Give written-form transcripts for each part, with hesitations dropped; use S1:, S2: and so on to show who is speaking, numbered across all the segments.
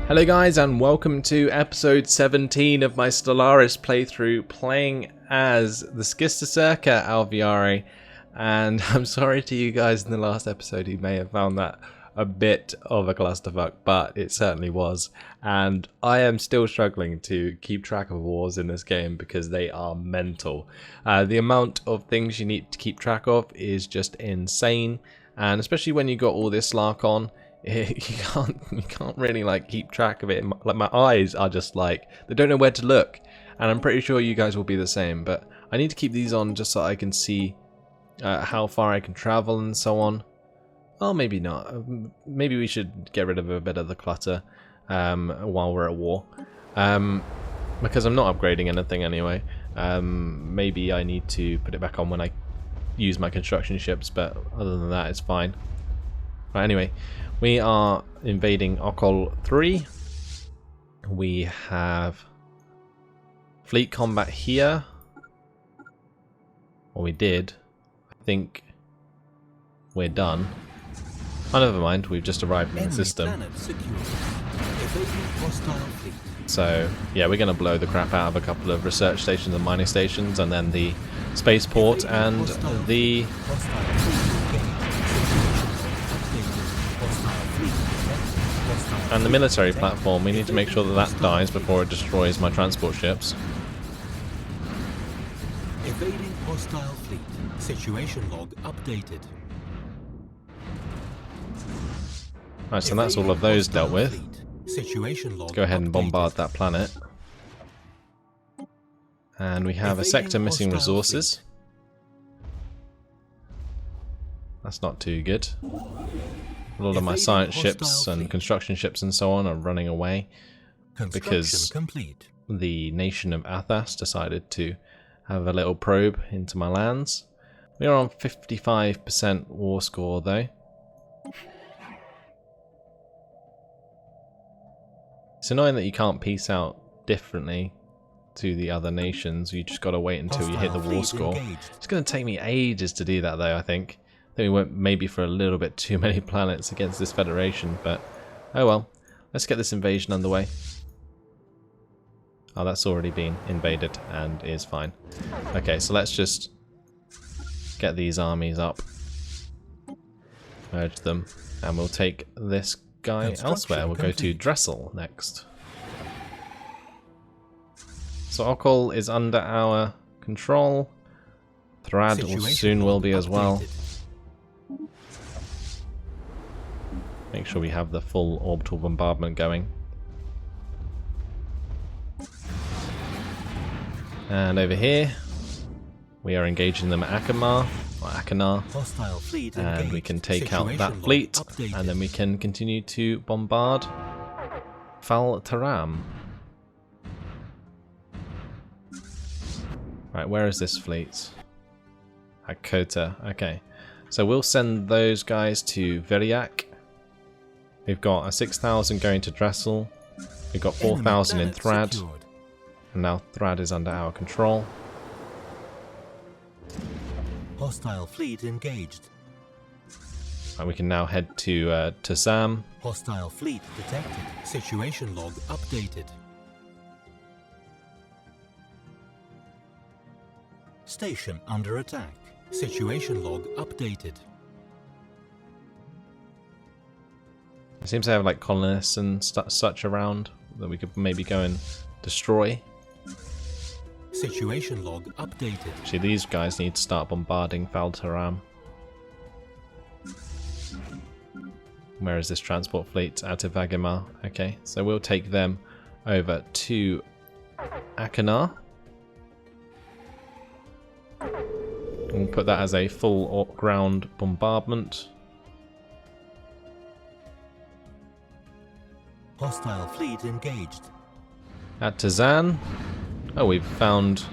S1: Hello guys, and welcome to episode 17 of my Stellaris playthrough, playing as the Schistocerca Alveare. And I'm sorry to you guys in the last episode who may have found that a bit of a clusterfuck, but it certainly was. And I am still struggling to keep track of wars in this game because they are mental. The amount of things you need to keep track of is just insane, and especially when you got all this slark on. You can't really like keep track of it. Like, my eyes are just like, they don't know where to look, and I'm pretty sure you guys will be the same. But I need to keep these on just so I can see how far I can travel and so on. Well, maybe not. Maybe we should get rid of a bit of the clutter while we're at war, because I'm not upgrading anything anyway. Maybe I need to put it back on when I use my construction ships, but other than that, it's fine. Right, anyway, we are invading Okol 3. We have fleet combat here. Or we did. I think we're done. Oh, never mind. We've just arrived in the system. So, yeah, we're going to blow the crap out of a couple of research stations and mining stations, and then the spaceport and the... and the military platform. We need to make sure that that dies before it destroys my transport ships.
S2: Evading hostile fleet. Situation log updated.
S1: Right, so that's all of those dealt with.
S2: Situation log.
S1: Let's go ahead and bombard that planet. And we have a sector missing resources. That's not too good. A lot of my science ships and construction ships and so on are running away because the nation of Athas decided to have a little probe into my lands. We are on 55% war score though. It's annoying that you can't piece out differently to the other nations. You just got to wait until you hit the war score. It's going to take me ages to do that though, I think. I think we went maybe for a little bit too many planets against this federation, but oh well. Let's get this invasion underway. Oh, that's already been invaded and is fine. Okay, so let's just get these armies up, merge them, and we'll take this guy elsewhere. We'll go to Dressel next. So Okol is under our control. Thrad soon will be as well. Make sure we have the full orbital bombardment going. And over here, we are engaging them at Akamar, or Akanar, and we can take out that fleet, and then we can continue to bombard Fal Taram. Right, where is this fleet? At Kota, okay. So we'll send those guys to Veriak. We've got a 6,000 going to Dressel. We've got 4,000 in Thrad. And now Thrad is under our control.
S2: Hostile fleet engaged.
S1: And we can now head to Zam.
S2: Hostile fleet detected. Situation log updated. Station under attack. Situation log updated.
S1: It seems to have like colonists and such around that we could maybe go and destroy.
S2: Situation log updated.
S1: Actually, these guys need to start bombarding Fal Taram. Where is this transport fleet? Out of Vagamar. Okay, so we'll take them over to Akanar. We'll put that as a full ground bombardment.
S2: Hostile fleet engaged.
S1: At Tazan. Oh, we've found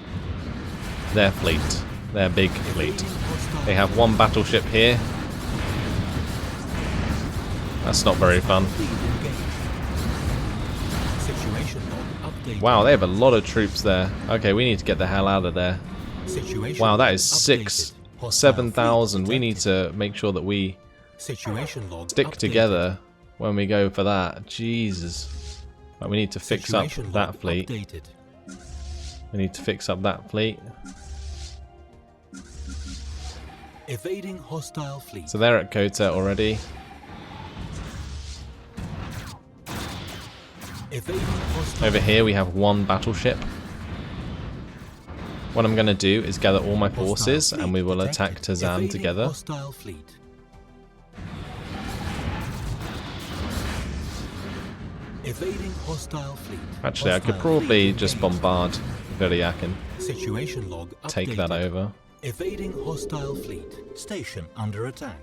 S1: their fleet. Their big fleet. They have one battleship here. That's not very fun. Wow, they have a lot of troops there. Okay, we need to get the hell out of there. Wow, that is 7,000. We need to make sure that we stick together when we go for that. Jesus. But we need to fix up
S2: Situation
S1: that
S2: log
S1: fleet.
S2: updated.
S1: We need to fix up that fleet.
S2: Evading hostile fleet.
S1: So they're at Kota already.
S2: Evading hostile
S1: Over here we have one battleship. What I'm going to do is gather all my forces and we will attack Tazam
S2: Evading
S1: together.
S2: Hostile fleet. Evading hostile fleet.
S1: Actually, I could
S2: Hostile
S1: probably
S2: fleet
S1: just
S2: engaged.
S1: bombard Viriak and
S2: Situation log updated.
S1: take that over.
S2: Evading hostile fleet. Station under attack.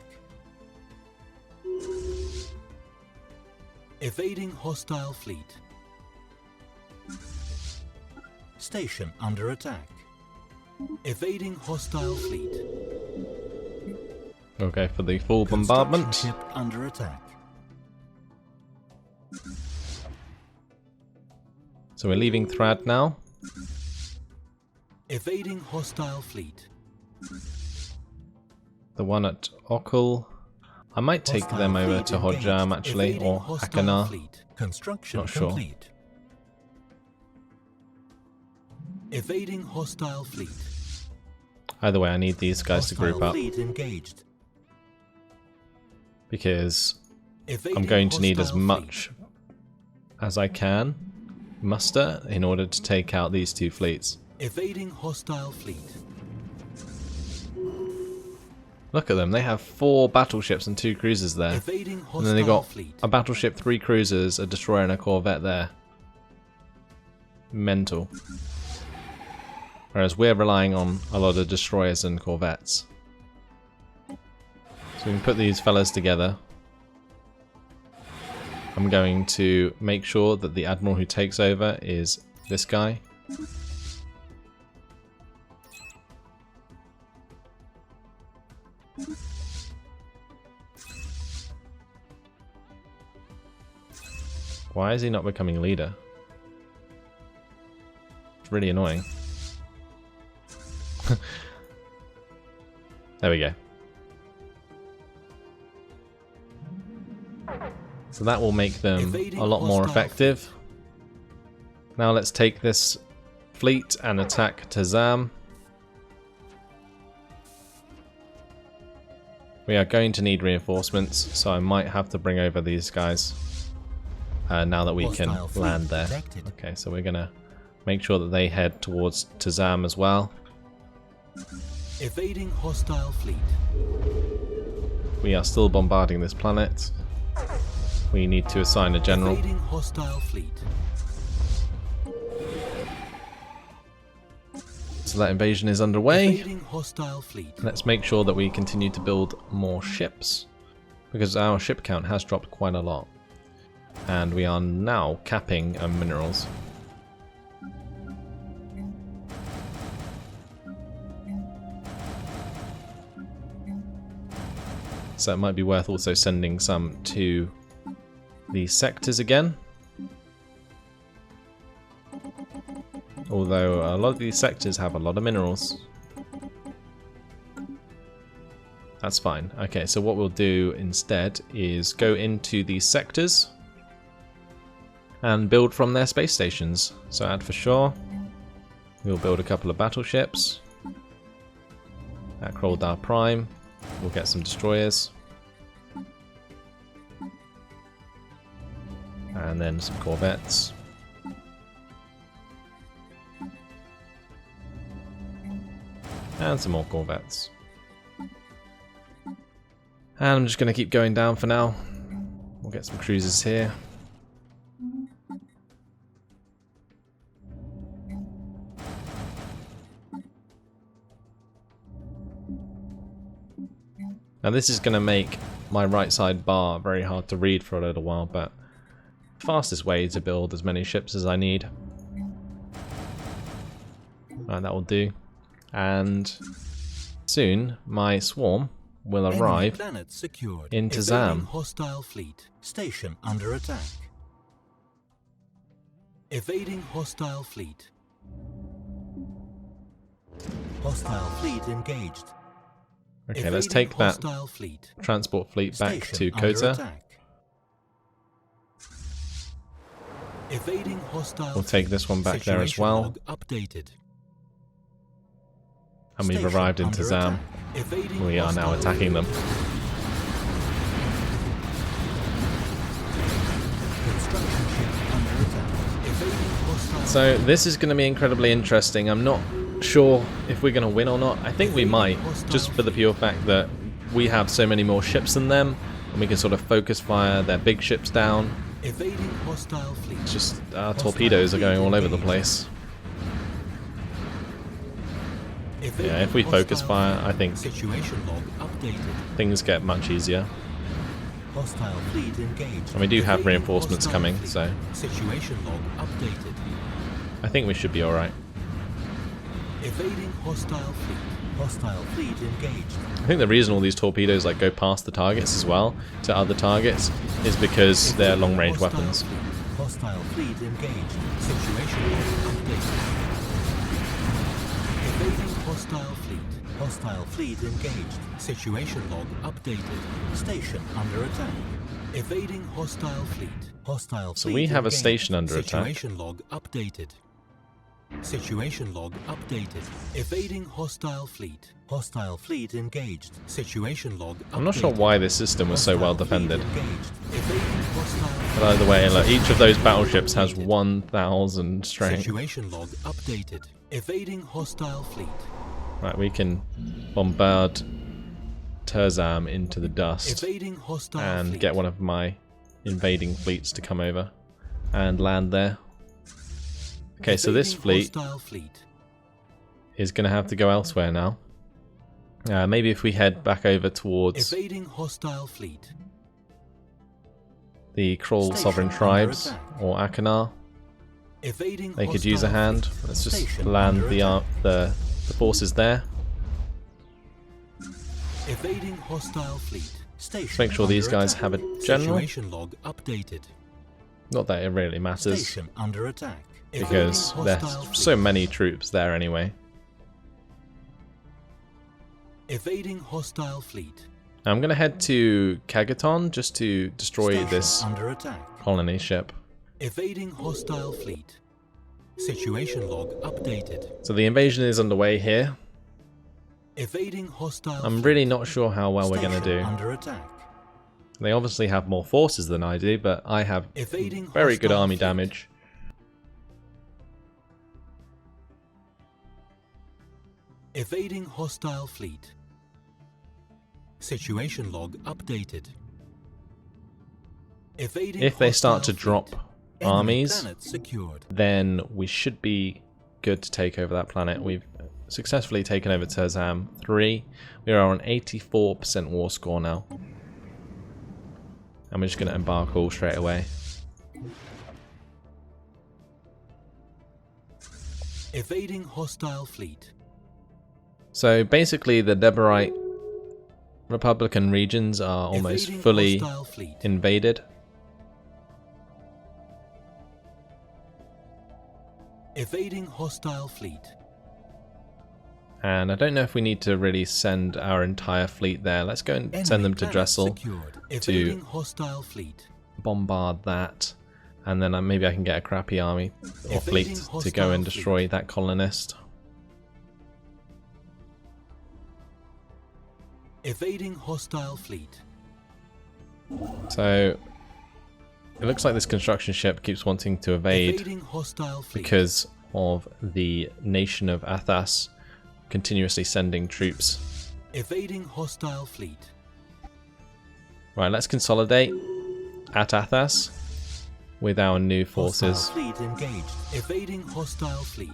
S2: Evading hostile fleet. Station under attack. Evading hostile fleet.
S1: Okay, for the full bombardment.
S2: Construction ship under attack.
S1: So we're leaving Thrad now.
S2: Evading hostile fleet.
S1: The one at Okul. I might take
S2: Hostile
S1: them over
S2: fleet
S1: to
S2: engaged.
S1: Hodjam actually,
S2: Evading
S1: or
S2: hostile
S1: Hakanar.
S2: fleet. Construction
S1: Not sure.
S2: complete. Evading hostile fleet.
S1: Either way, I need these guys to group
S2: Hostile
S1: up
S2: fleet engaged.
S1: because
S2: Evading
S1: I'm going to need as
S2: hostile
S1: much as I can muster in order to take out these two fleets.
S2: fleet. Evading hostile fleet.
S1: Look at them, they have 4 battleships and 2 cruisers there.
S2: Evading hostile
S1: And then they got
S2: fleet.
S1: a battleship, 3 cruisers, a destroyer and a corvette there. Mental. Whereas we're relying on a lot of destroyers and corvettes. So we can put these fellas together. I'm going to make sure that the admiral who takes over is this guy. Why is he not becoming leader? It's really annoying. There we go. So that will make them a lot more effective. Now let's take this fleet and attack Tazam. We are going to need reinforcements, so I might have to bring over these guys now that we can
S2: Hostile fleet
S1: land there.
S2: detected.
S1: Okay, so we're going to make sure that they head towards Tazam as well.
S2: Evading hostile fleet.
S1: We are still bombarding this planet. We need to assign a general.
S2: Evading hostile fleet.
S1: So that invasion is underway.
S2: Evading hostile fleet.
S1: Let's make sure that we continue to build more ships, because our ship count has dropped quite a lot. And we are now capping minerals. So it might be worth also sending some to these sectors again. Although a lot of these sectors have a lot of minerals. That's fine. Okay, so what we'll do instead is go into these sectors and build from their space stations. So add for sure. We'll build a couple of battleships. At Kroldar Prime, we'll get some destroyers. And then some corvettes. And some more corvettes. And I'm just going to keep going down for now. We'll get some cruisers here. Now this is going to make my right side bar very hard to read for a little while, but fastest way to build as many ships as I need. Right, that will do. And soon my swarm will arrive
S2: Planet secured.
S1: in
S2: Evading
S1: Tazam.
S2: hostile fleet. Station under attack. Evading hostile fleet. Hostile fleet engaged.
S1: Okay, let's
S2: Evading
S1: take that
S2: hostile fleet.
S1: transport fleet back to
S2: Station under
S1: Kota.
S2: attack. Evading hostile.
S1: We'll take this one back there as
S2: Situation
S1: well.
S2: log updated.
S1: And we've
S2: Station
S1: arrived into
S2: under
S1: Zam.
S2: attack. Evading
S1: We are now
S2: hostile.
S1: attacking them.
S2: Construction ship under attack. Evading hostile.
S1: So this is going to be incredibly interesting. I'm not sure if we're going to win or not. I think we might, just for the pure fact that we have so many more ships than them, and we can sort of focus fire their big ships down.
S2: Evading hostile fleet.
S1: It's just our torpedoes are going all over the place.
S2: Evading
S1: Yeah, if we focus
S2: hostile
S1: fire,
S2: fleet.
S1: I think
S2: Situation log updated.
S1: things get much easier.
S2: Hostile fleet engaged.
S1: And we do have
S2: Evading
S1: reinforcements
S2: hostile
S1: coming,
S2: fleet.
S1: so
S2: Situation log updated.
S1: I think we should be alright.
S2: Evading hostile fleet. Hostile fleet engaged.
S1: I think the reason all these torpedoes like go past the targets as well to other targets is because they're long range
S2: Hostile
S1: weapons.
S2: fleet. Hostile fleet engaged. Situation log updated. Evading hostile fleet. Hostile fleet engaged. Situation log updated. Station under attack. Evading hostile fleet. Hostile
S1: So
S2: fleet
S1: we have a
S2: engaged.
S1: station under attack.
S2: Situation log updated. Situation log updated. Evading hostile fleet. Hostile fleet engaged. Situation log updated.
S1: I'm not sure why this system was so well defended.
S2: Engaged. Evading hostile
S1: But either way, look, each of those battleships has 1,000 strength.
S2: Situation log updated. Evading hostile fleet.
S1: Right, we can bombard Terzam into the dust
S2: Evading hostile
S1: and
S2: fleet.
S1: get one of my invading fleets to come over and land there. Okay, so this
S2: Evading
S1: fleet
S2: hostile fleet.
S1: is going to have to go elsewhere now. Maybe if we head back over towards
S2: Evading hostile fleet.
S1: the Krull
S2: Station
S1: Sovereign
S2: under
S1: Tribes
S2: attack.
S1: or Akanar,
S2: Evading
S1: they could use a
S2: hostile
S1: hand.
S2: fleet.
S1: Let's just
S2: Station
S1: land
S2: under
S1: the
S2: attack.
S1: forces there.
S2: Evading hostile fleet. Station
S1: Let's make sure these
S2: under
S1: guys
S2: attack.
S1: have a general.
S2: Situation log updated.
S1: Not that it really matters,
S2: Station under attack.
S1: because
S2: Evading
S1: there's
S2: hostile
S1: so
S2: fleet.
S1: many troops there anyway.
S2: Evading hostile fleet.
S1: I'm going to head to Kagaton just to destroy
S2: Station
S1: this
S2: under attack.
S1: colony ship.
S2: Evading hostile fleet. Situation log updated.
S1: So the invasion is underway here.
S2: Evading hostile
S1: I'm
S2: fleet.
S1: really not sure how well we're going to
S2: Station
S1: do.
S2: under attack.
S1: They obviously have more forces than I do, but I have
S2: Evading
S1: very good
S2: hostile
S1: army
S2: fleet.
S1: damage.
S2: Evading hostile fleet. Situation log updated. Evading
S1: If they start to
S2: hostile
S1: drop
S2: fleet. Enemy
S1: armies,
S2: planet secured.
S1: then we should be good to take over that planet. We've successfully taken over Terzam 3. We are on 84% war score now. And we're just going to embark all straight away.
S2: Evading hostile fleet.
S1: So basically the Deborite Republican regions are almost
S2: Evading
S1: fully
S2: hostile fleet.
S1: invaded.
S2: Evading hostile fleet.
S1: And I don't know if we need to really send our entire fleet there. Let's go and
S2: Enemy
S1: send them to
S2: planet
S1: Dressel,
S2: secured. Evading hostile fleet.
S1: bombard that, and then maybe I can get a crappy army or
S2: Evading
S1: fleet to
S2: hostile
S1: go and
S2: fleet.
S1: destroy that colonist.
S2: Evading hostile fleet.
S1: So it looks like this construction ship keeps wanting to evade
S2: Evading hostile fleet.
S1: because of the nation of Athas continuously sending troops.
S2: Evading hostile fleet.
S1: Right, let's consolidate at Athas with our new forces.
S2: Hostile fleet engaged. Evading hostile fleet.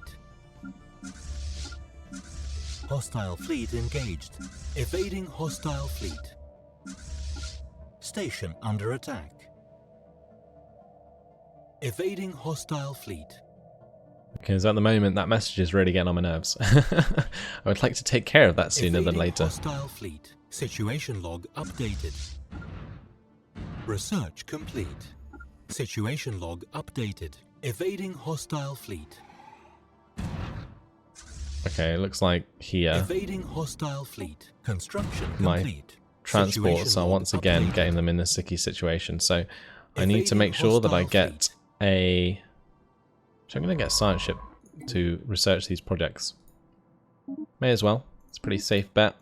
S2: Hostile fleet engaged. Evading hostile fleet. Station under attack. Evading hostile fleet.
S1: Because at the moment that message is really getting on my nerves. I would like to take care of that sooner than
S2: Evading
S1: later.
S2: Hostile fleet. Situation log updated. Research complete. Situation log updated. Evading hostile fleet.
S1: Okay, it looks like here
S2: Evading hostile fleet. Construction
S1: my
S2: complete.
S1: transports
S2: Situation
S1: are
S2: log
S1: once again
S2: updated.
S1: getting them in a sticky situation. So I need to
S2: Evading
S1: make sure that I
S2: hostile
S1: get a So I'm going to get a science ship to research these projects. May as well. It's a pretty safe bet.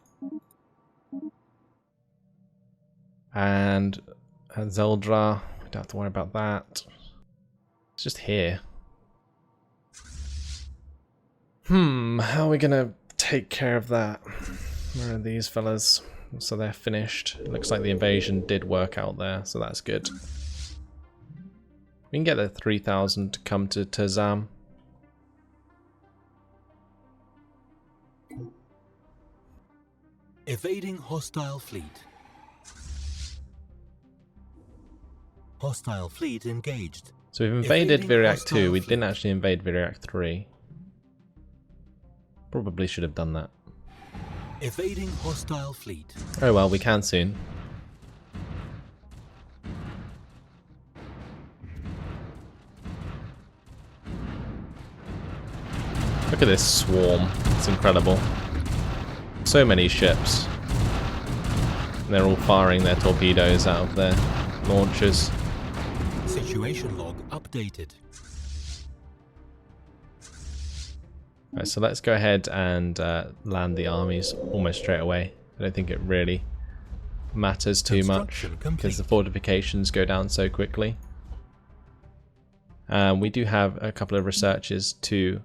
S1: And Zeldra, we don't have to worry about that. It's just here. How are we going to take care of that? Where are these fellas? So they're finished. It looks like the invasion did work out there, so that's good. We can get the 3,000 to come to Tazam.
S2: Evading hostile fleet. Hostile fleet engaged.
S1: So we've invaded
S2: Evading
S1: Viriac 2. We
S2: hostile
S1: didn't actually invade Viriac 3. Probably should have done that.
S2: Evading hostile fleet.
S1: Oh well, we can soon. Look at this swarm. It's incredible. So many ships. And they're all firing their torpedoes out of their launchers.
S2: Situation log updated.
S1: Right, so let's go ahead and land the armies almost straight away. I don't think it really matters too much because the fortifications go down so quickly. We do have a couple of researches to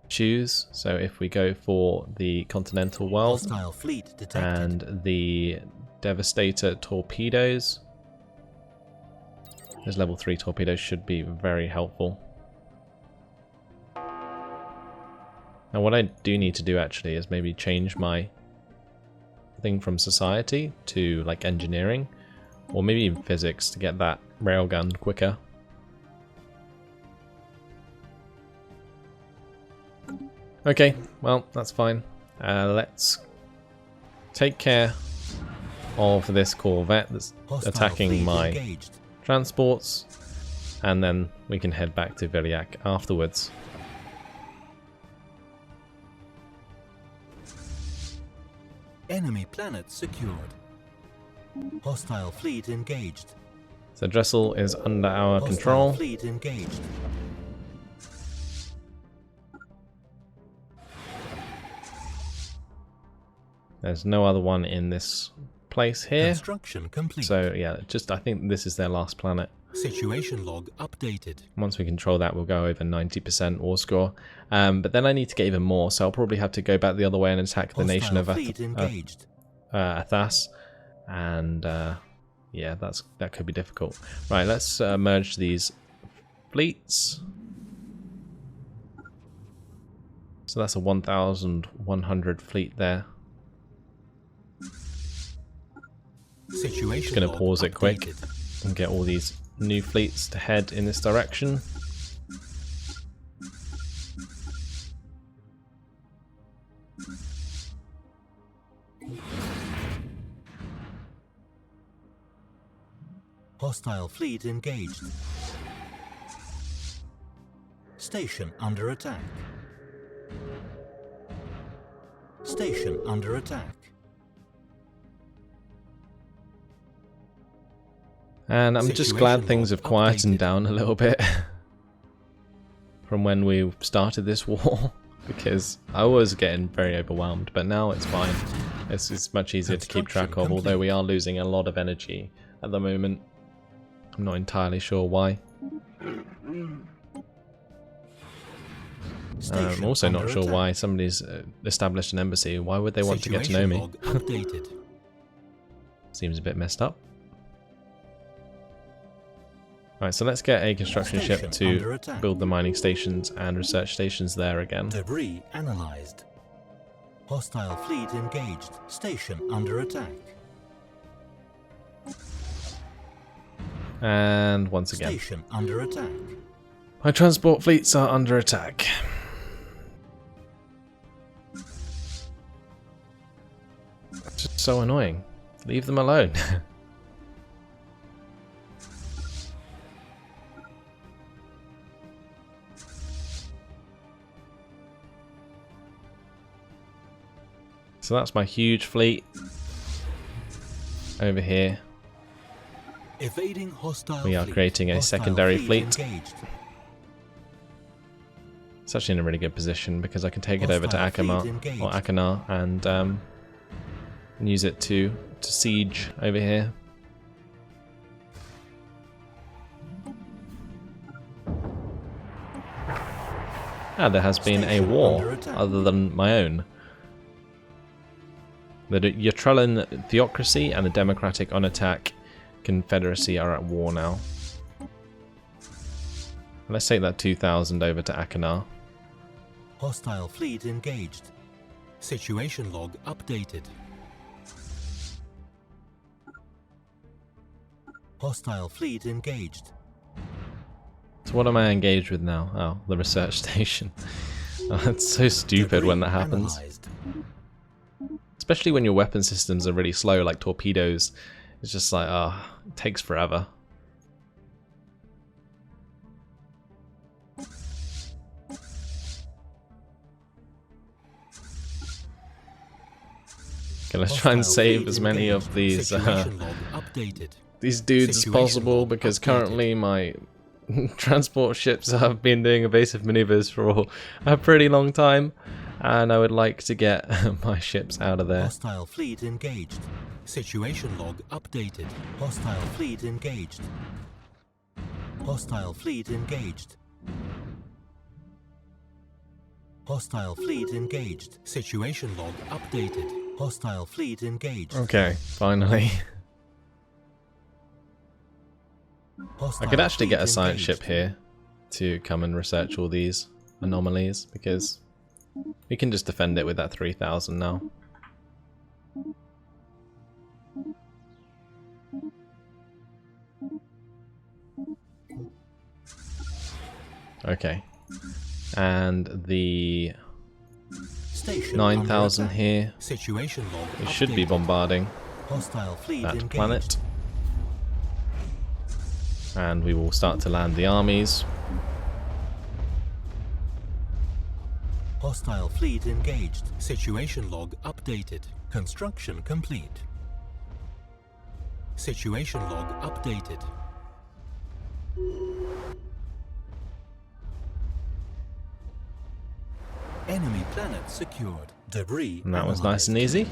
S1: choose. So if we go for the continental world
S2: Hostile fleet detected.
S1: and the Devastator torpedoes, those level 3 torpedoes should be very helpful. Now what I do need to do actually is maybe change my thing from society to like engineering or maybe even physics to get that railgun quicker. Okay, well that's fine. Let's take care of this Corvette that's
S2: Hostile
S1: attacking
S2: fleet
S1: my
S2: engaged.
S1: transports, and then we can head back to Viriac afterwards.
S2: Enemy planet secured. Hostile fleet engaged.
S1: So Dressel is under our
S2: Hostile
S1: control.
S2: fleet engaged.
S1: There's no other one in this place here.
S2: Construction complete.
S1: So yeah, just I think this is their last planet.
S2: Situation log updated.
S1: Once we control that, we'll go over 90% war score. But then I need to get even more, so I'll probably have to go back the other way and attack the nation of
S2: fleet engaged.
S1: Athas. And yeah, that could be difficult. Right, let's merge these fleets. So that's a 1,100 fleet there.
S2: Situation
S1: Just going to
S2: log
S1: pause it quick
S2: updated.
S1: and get all these new fleets to head in this direction.
S2: Hostile fleet engaged. Station under attack. Station under attack.
S1: And I'm just glad things have quietened down a little bit from when we started this war, because I was getting very overwhelmed, but now it's fine. It's much easier to keep track of, although we are losing a lot of energy at the moment. I'm not entirely sure why. I'm also not sure why somebody's established an embassy. Why would they want to get to know me? Seems a bit messed up. Right, so let's get a construction ship to build the mining stations and research stations there again.
S2: Debris analyzed. Hostile fleet engaged. Station under attack.
S1: And once again,
S2: Station under attack.
S1: my transport fleets are under attack. It's just so annoying. Leave them alone. So that's my huge fleet over here.
S2: Evading hostile
S1: We are
S2: fleet.
S1: creating a
S2: Hostile
S1: secondary fleet.
S2: engaged.
S1: It's actually in a really good position because I can take it over to Akanar and use it to siege over here. There has been a war other than my own. The Yatrellan Theocracy and the Democratic on Attack Confederacy are at war now. Let's take that 2,000 over to Akanar.
S2: Hostile fleet engaged. Situation log updated. Hostile fleet engaged.
S1: So what am I engaged with now? Oh, the research station. Oh, it's so stupid when that happens.
S2: Analyzed.
S1: Especially when your weapon systems are really slow, like torpedoes. It's just like, it takes forever. Okay, let's try and save as many of these dudes as possible, because currently my transport ships have been doing evasive maneuvers for a pretty long time, and I would like to get my ships out of there.
S2: Hostile fleet engaged. Situation log updated. Hostile fleet engaged. Hostile fleet engaged. Hostile fleet engaged. Situation log updated. Hostile fleet engaged.
S1: Okay, finally. I could actually get a science ship here to come and research all these anomalies, because we can just defend it with that 3,000 now. Okay. And the 9,000 here, we should be bombarding that planet. And we will start to land the armies.
S2: Hostile fleet engaged. Situation log updated. Construction complete. Situation log updated. Enemy planet secured. Debris.
S1: And that was nice and easy.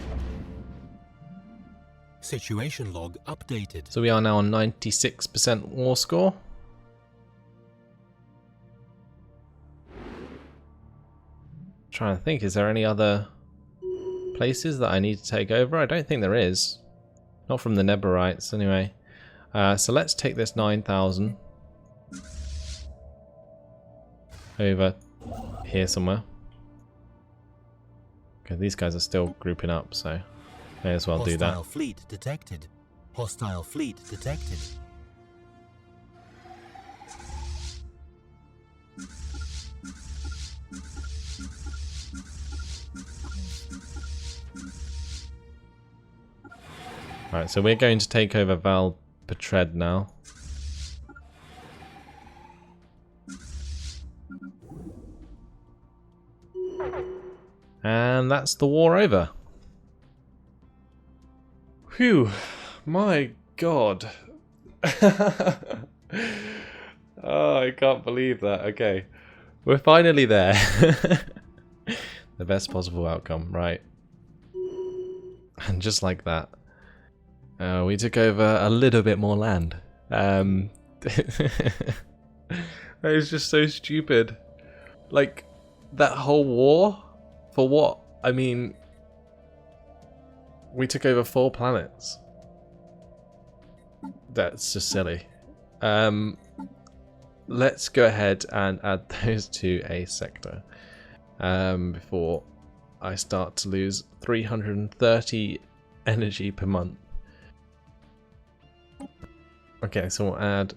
S2: Situation log updated.
S1: So we are now on 96% war score. Trying to think, is there any other places that I need to take over? I don't think there is. Not from the Nebarites, anyway. So let's take this 9,000 over here somewhere. Okay, these guys are still grouping up, so may as well do that.
S2: Hostile fleet detected. Hostile fleet detected.
S1: Alright, so we're going to take over Val Petred now. And that's the war over. Phew, my god. Oh, I can't believe that. Okay, we're finally there. The best possible outcome, right? And just like that, we took over a little bit more land. That was just so stupid. Like, that whole war? For what? I mean, we took over 4 planets. That's just silly. Let's go ahead and add those to a sector before I start to lose 330 energy per month. Okay, so we'll add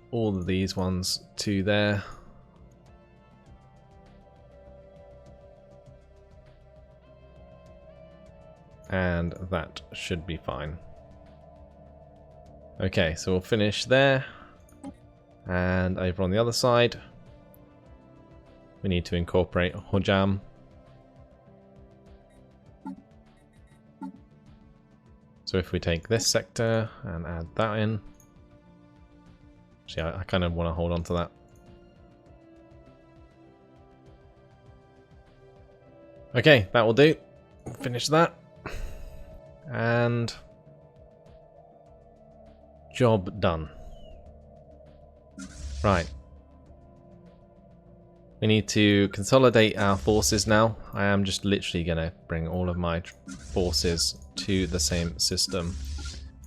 S1: all of these ones to there. And that should be fine. Okay, so we'll finish there. And over on the other side, we need to incorporate Hojam. So if we take this sector and add that in. Actually, I kind of want to hold on to that. Okay, that will do. Finish that. And job done. Right. We need to consolidate our forces now. I am just literally going to bring all of my forces to the same system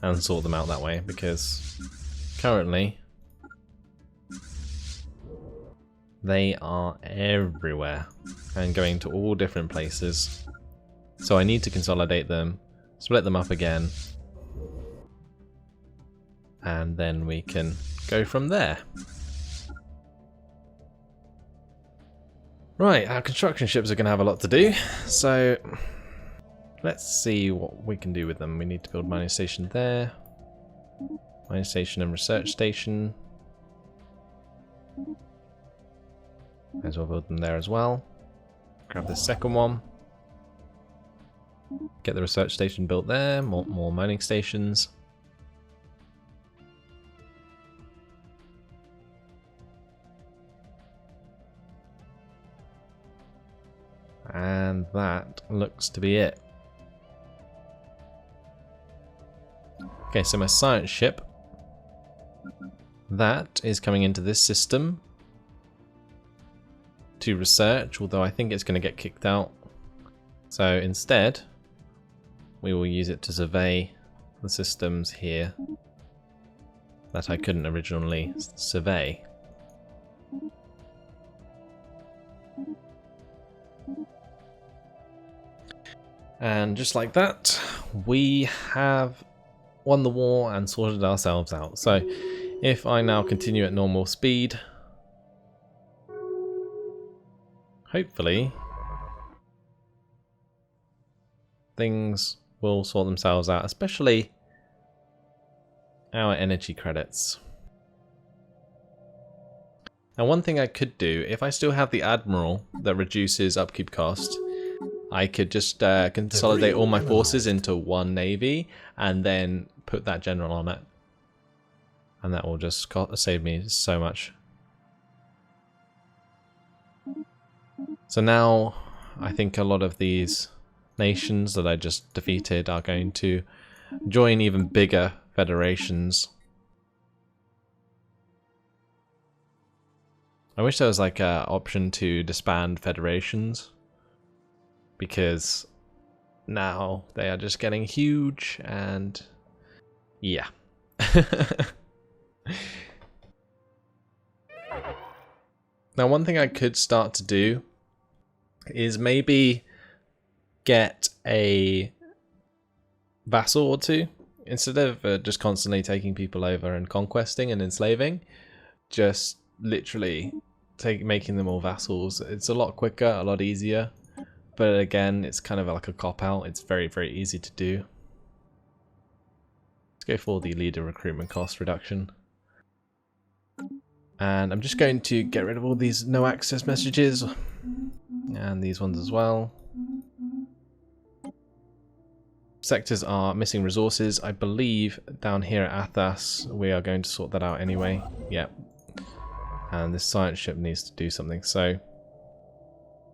S1: and sort them out that way, because currently they are everywhere and going to all different places. So I need to consolidate them, split them up again, and then we can go from there. Right, our construction ships are going to have a lot to do, so let's see what we can do with them. We need to build mining station there, mining station and research station. Might as well build them there as well. Grab the second one. Get the research station built there, more mining stations. And that looks to be it. Okay, so my science ship, that is coming into this system to research, although I think it's going to get kicked out. So instead, we will use it to survey the systems here that I couldn't originally survey. And just like that, we have won the war and sorted ourselves out. So if I now continue at normal speed, hopefully things will sort themselves out, especially our energy credits. Now, one thing I could do, if I still have the Admiral that reduces upkeep cost, I could just consolidate all my forces into one navy and then put that general on it. And that will just save me so much. So now I think a lot of these nations that I just defeated are going to join even bigger federations. I wish there was like an option to disband federations, because now they are just getting huge, and yeah. Now, one thing I could start to do is maybe get a vassal or two, instead of just constantly taking people over and conquesting and enslaving, just literally making them all vassals. It's a lot quicker, a lot easier. But again, it's kind of like a cop-out. It's very, very easy to do. Let's go for the leader recruitment cost reduction. And I'm just going to get rid of all these no access messages. And these ones as well. Sectors are missing resources. I believe down here at Athas, we are going to sort that out anyway. Yep. And this science ship needs to do something. So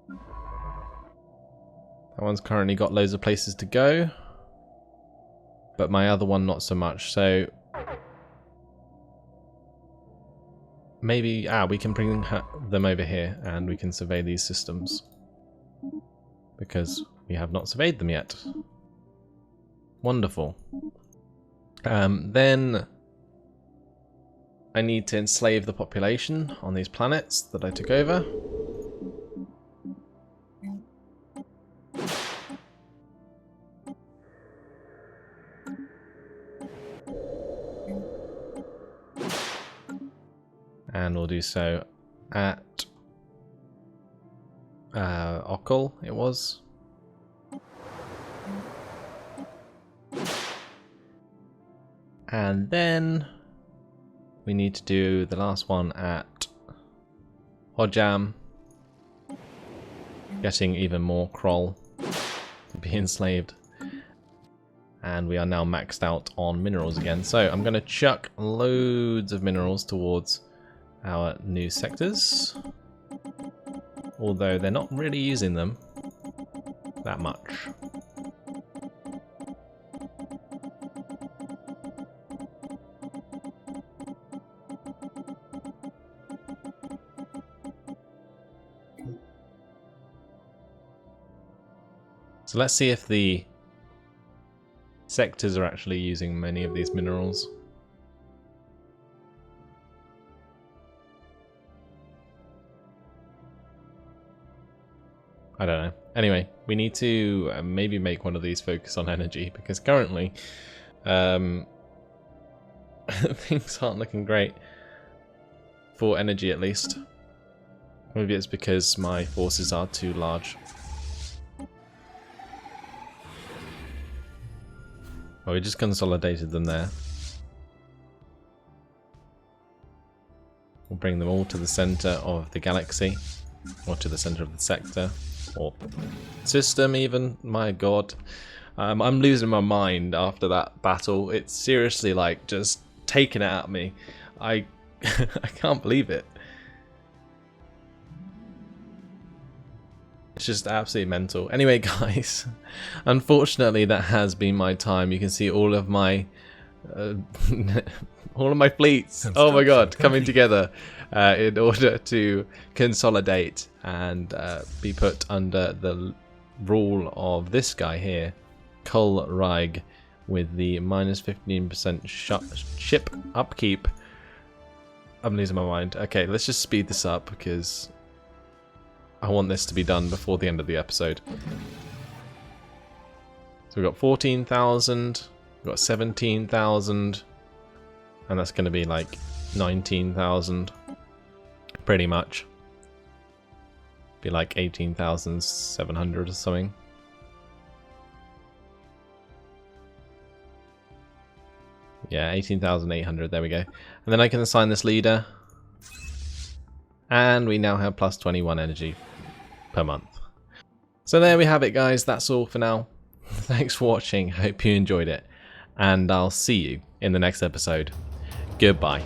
S1: that one's currently got loads of places to go, but my other one not so much. So maybe we can bring them over here and we can survey these systems, because we have not surveyed them yet. Wonderful. Then I need to enslave the population on these planets that I took over. And we'll do so at Okul, it was. And then we need to do the last one at Hojam, getting even more Kroll to be enslaved. And we are now maxed out on minerals again. So I'm going to chuck loads of minerals towards our new sectors, although they're not really using them. that much. So let's see if the sectors are actually using many of these minerals. I don't know. Anyway, we need to maybe make one of these focus on energy, because currently things aren't looking great for energy, at least. Maybe it's because my forces are too large. Oh, we just consolidated them there. We'll bring them all to the center of the galaxy, or to the center of the sector, or system even. My god. I'm losing my mind after that battle. It's seriously like just taking it at me. I can't believe it. It's just absolutely mental. Anyway, guys, unfortunately that has been my time. You can see all of my fleets, oh my god, coming together in order to consolidate and be put under the rule of this guy here, Kulraig, with the minus 15% ship upkeep. I'm losing my mind. Okay, let's just speed this up because I want this to be done before the end of the episode. So we've got 14,000, we've got 17,000, and that's going to be like 19,000, pretty much. Be like 18,700 or something. Yeah, 18,800, there we go. And then I can assign this leader. And we now have plus 21 energy per month. So there we have it, guys. That's all for now. Thanks for watching. Hope you enjoyed it. And I'll see you in the next episode. Goodbye.